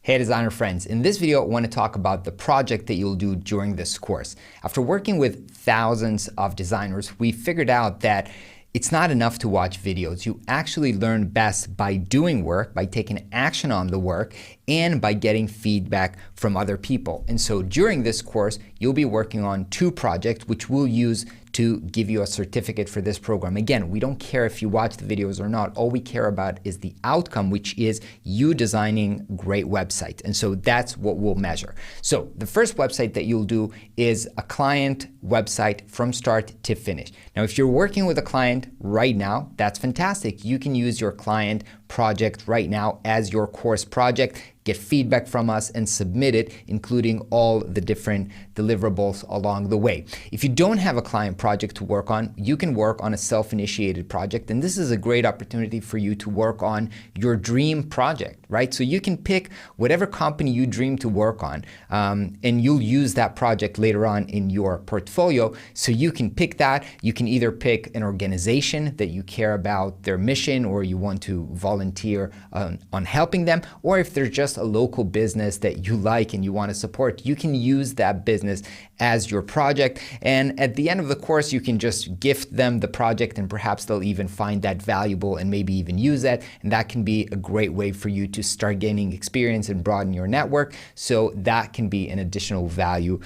Hey designer friends, in this video I want to talk about the project that you'll do during this course. After working with thousands of designers, we figured out that it's not enough to watch videos. You actually learn best by doing work, by taking action on the work, and by getting feedback from other people. And so during this course, you'll be working on two projects which we'll use to give you a certificate for this program. Again, we don't care if you watch the videos or not. All we care about is the outcome, which is you designing great websites. And so that's what we'll measure. So the first website that you'll do is a client website from start to finish. Now, if you're working with a client right now, that's fantastic. You can use your client project right now as your course project, get feedback from us and submit it, including all the different deliverables along the way. If you don't have a client project to work on, you can work on a self-initiated project, and this is a great opportunity for you to work on your dream project, right? So you can pick whatever company you dream to work on, and you'll use that project later on in your portfolio. So you can pick that. You can either pick an organization that you care about their mission or you want to volunteer on helping them, or if they're just a local business that you like and you want to support, you can use that business as your project. And at the end of the course, you can just gift them the project and perhaps they'll even find that valuable and maybe even use it. And that can be a great way for you to start gaining experience and broaden your network. So that can be an additional value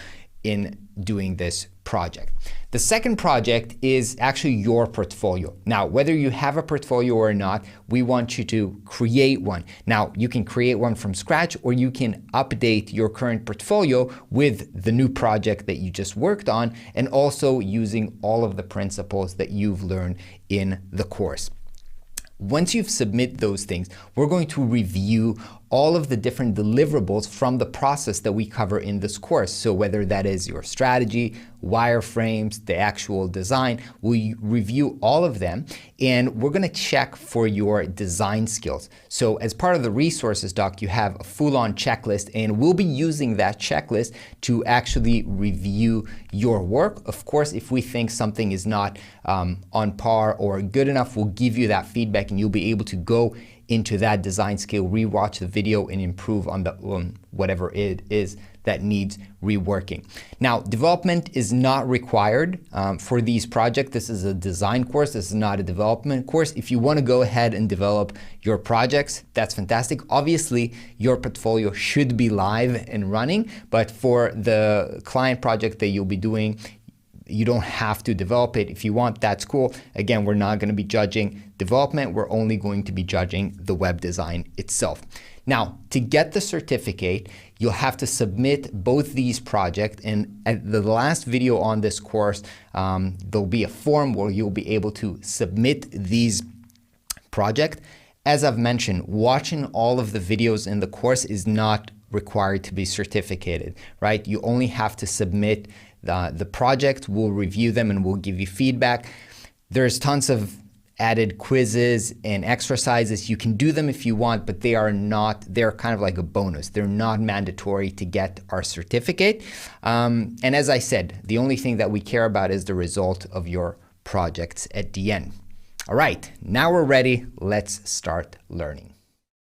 in doing this project. The second project is actually your portfolio. Now, whether you have a portfolio or not, we want you to create one. Now, you can create one from scratch or you can update your current portfolio with the new project that you just worked on and also using all of the principles that you've learned in the course. Once you've submitted those things, we're going to review all of the different deliverables from the process that we cover in this course. So whether that is your strategy, wireframes, the actual design, we review all of them and we're going to check for your design skills. So as part of the resources doc, you have a full-on checklist and we'll be using that checklist to actually review your work. Of course, if we think something is not on par or good enough, we'll give you that feedback and you'll be able to go into that design skill, rewatch the video and improve on the whatever it is that needs reworking. Now, development is not required for these projects. This is a design course. This is not a development course. If you want to go ahead and develop your projects, that's fantastic. Obviously, your portfolio should be live and running, but for the client project that you'll be doing, you don't have to develop it. If you want, that's cool. Again, we're not going to be judging development. We're only going to be judging the web design itself. Now, to get the certificate, you'll have to submit both these projects. And at the last video on this course, there'll be a form where you'll be able to submit these projects. As I've mentioned, watching all of the videos in the course is not required to be certificated, right? You only have to submit the project. We'll review them and we'll give you feedback. There's tons of added quizzes and exercises. You can do them if you want, but they're kind of like a bonus. They're not mandatory to get our certificate. And as I said, the only thing that we care about is the result of your projects at the end. All right, now we're ready. Let's start learning.